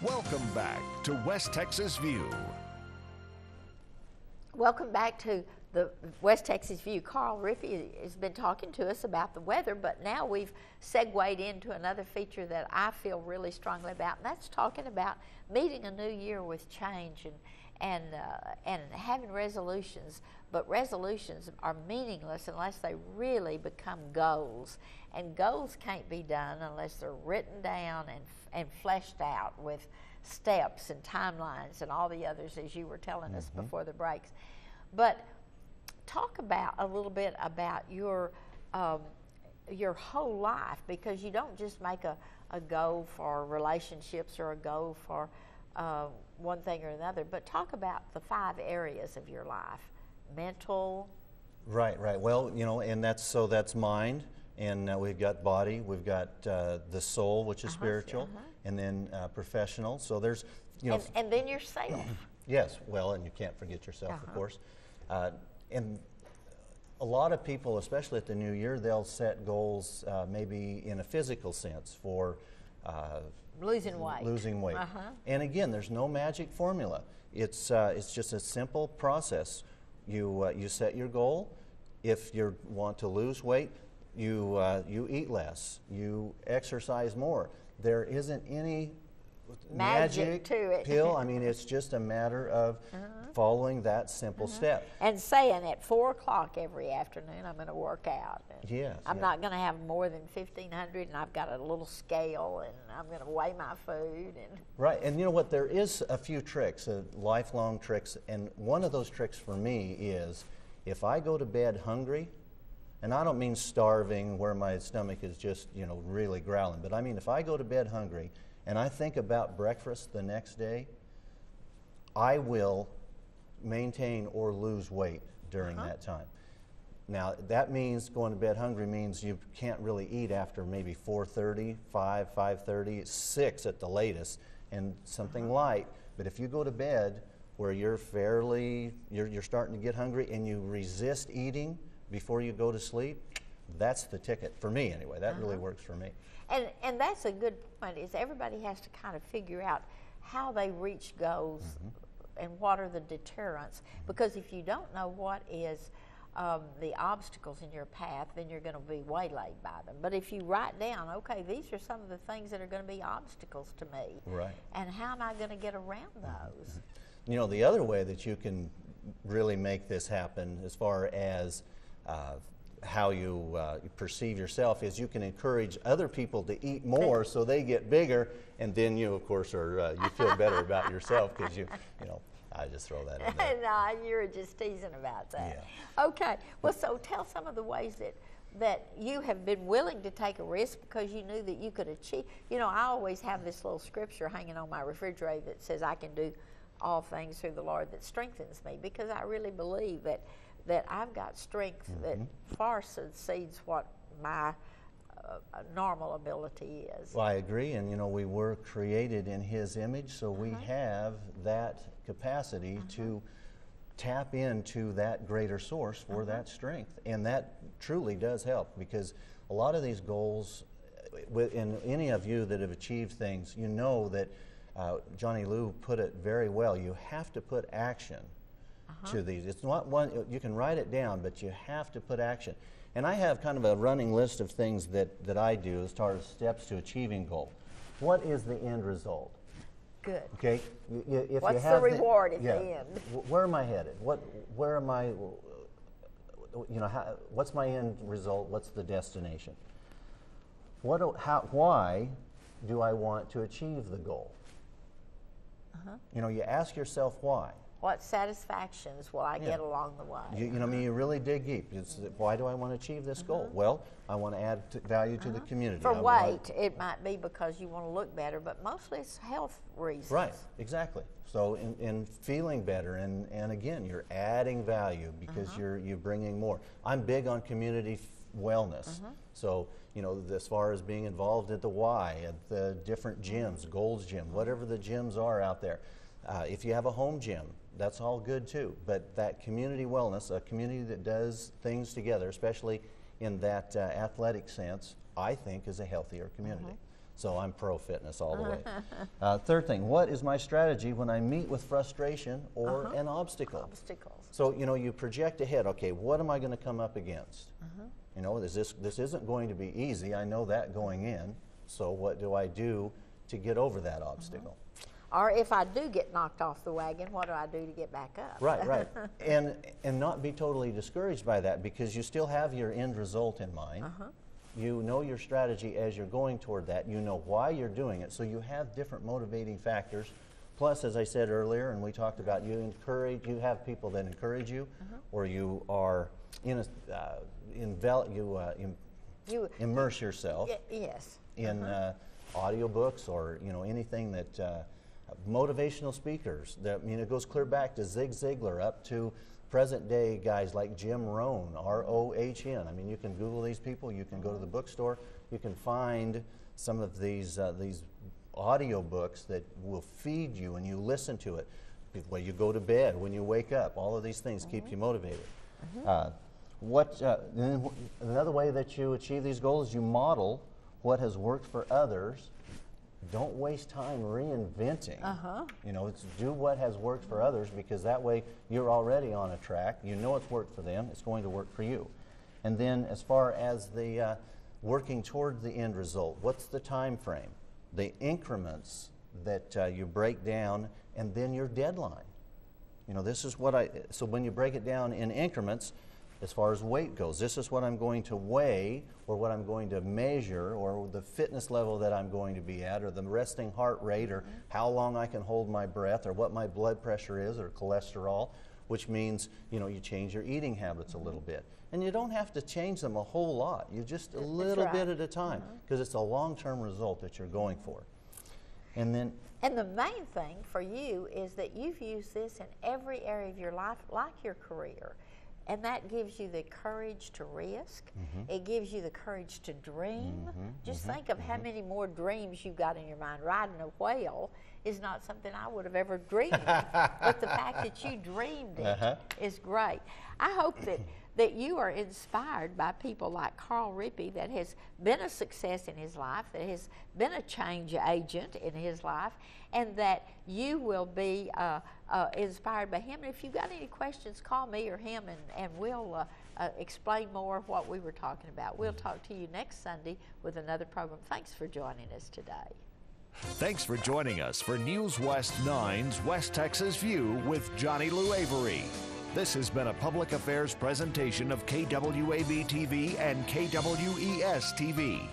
Welcome back to West Texas View. Welcome back to the West Texas View. Carl Rippey has been talking to us about the weather, but now we've segued into another feature that I feel really strongly about, and that's talking about meeting a new year with change and having resolutions. But resolutions are meaningless unless they really become goals, and goals can't be done unless they're written down and fleshed out with steps and timelines and all the others, as you were telling us before the breaks. But talk about a little bit about your whole life, because you don't just make a goal for relationships or a goal for one thing or another, but talk about the 5 areas of your life: mental. Right. Well, and that's mind, and we've got body, we've got the soul, which is spiritual, and then professional. So there's, and then yourself. Yes. Well, and you can't forget yourself, of course. And a lot of people, especially at the new year, they'll set goals maybe in a physical sense for losing weight. And again, there's no magic formula. It's just a simple process. You set your goal. If you want to lose weight, you eat less. You exercise more. There isn't any magic to it. pill. I mean, it's just a matter of following that simple step. And saying at 4 o'clock every afternoon, I'm going to work out. Yes. I'm not going to have more than 1,500, and I've got a little scale, and I'm going to weigh my food. Right, and you know what? There is a few tricks, lifelong tricks, and one of those tricks for me is if I go to bed hungry, and I don't mean starving where my stomach is just, really growling, but I mean if I go to bed hungry and I think about breakfast the next day, I will maintain or lose weight during that time. Now, that means going to bed hungry means you can't really eat after maybe 4:30, 5:30, 6 at the latest, and something light. But if you go to bed where you're starting to get hungry and you resist eating before you go to sleep, that's the ticket, for me anyway. That really works for me. And that's a good point, is everybody has to kind of figure out how they reach goals and what are the deterrents. Because if you don't know what is the obstacles in your path, then you're going to be waylaid by them. But if you write down, okay, these are some of the things that are going to be obstacles to me. Right. And how am I going to get around those? The other way that you can really make this happen as far as how you perceive yourself is you can encourage other people to eat more so they get bigger, and then you, of course, you feel better about yourself because I just throw that in there. No, you're just teasing about that. Yeah. Okay. Well, so tell some of the ways that you have been willing to take a risk because you knew that you could achieve. I always have this little scripture hanging on my refrigerator that says I can do all things through the Lord that strengthens me, because I really believe that I've got strength that far succeeds what my normal ability is. Well, I agree, and we were created in His image, so we have that capacity to tap into that greater source for that strength, and that truly does help, because a lot of these goals, in any of you that have achieved things, you know that Johnny Lou put it very well. You have to put action to these. It's not one, you can write it down, but you have to put action. And I have kind of a running list of things that I do as far as steps to achieving goal. What is the end result? Good. Okay. What's the reward at the end? Where am I headed? Where am I? What's my end result? What's the destination? Why do I want to achieve the goal? You ask yourself why. What satisfactions will I get along the way? You really dig deep. Why do I want to achieve this goal? Well, I want to add value to the community. For weight, it might be because you want to look better, but mostly it's health reasons. Right, exactly. So in feeling better, and again, you're adding value because you're bringing more. I'm big on community wellness. So, as far as being involved at the Y, at the different gyms, Gold's Gym, whatever the gyms are out there. If you have a home gym, that's all good too. But that community wellness, a community that does things together, especially in that athletic sense, I think is a healthier community. So I'm pro fitness all the way. Third thing, what is my strategy when I meet with frustration or an obstacle? Obstacles. So, you know, you project ahead, okay, what am I going to come up against? You know, this isn't going to be easy. I know that going in. So what do I do to get over that obstacle? Or if I do get knocked off the wagon, what do I do to get back up? Right, right. And not be totally discouraged by that, because you still have your end result in mind. You know your strategy as you're going toward that. You know why you're doing it. So you have different motivating factors. Plus, as I said earlier, and we talked about, you have people that encourage you, or you are in you immerse yourself yes. in audiobooks, or you know, anything that motivational speakers. That, I mean, it goes clear back to Zig Ziglar up to present day guys like Jim Rohn, R-O-H-N. I mean, you can Google these people. You can go to the bookstore. You can find some of these audio books that will feed you, and you listen to it when you go to bed, when you wake up. All of these things keep you motivated. Another way that you achieve these goals is you model what has worked for others. Don't waste time reinventing. You know, it's do what has worked for others, because that way you're already on a track. You know it's worked for them. It's going to work for you. And then as far as the working toward the end result, what's the time frame? The increments that you break down, and then your deadline. You know, this is what so when you break it down in increments, as far as weight goes, this is what I'm going to weigh, or what I'm going to measure, or the fitness level that I'm going to be at, or the resting heart rate, or how long I can hold my breath, or what my blood pressure is, or cholesterol, which means, you know, you change your eating habits a little bit. And you don't have to change them a whole lot. You just a little bit at a time, because it's a long-term result that you're going for. And then, and the main thing for you is that you've used this in every area of your life, like your career. And that gives you the courage to risk. It gives you the courage to dream. Just think of how many more dreams you've got in your mind. Riding a whale is not something I would have ever dreamed. But the fact that you dreamed it is great. I hope that you are inspired by people like Carl Rippey, that has been a success in his life, that has been a change agent in his life, and that you will be inspired by him. And if you've got any questions, call me or him, and we'll explain more of what we were talking about. We'll talk to you next Sunday with another program. Thanks for joining us today. Thanks for joining us for News West 9's West Texas View with Johnny Lou Avery. This has been a public affairs presentation of KWAB-TV and KWES-TV.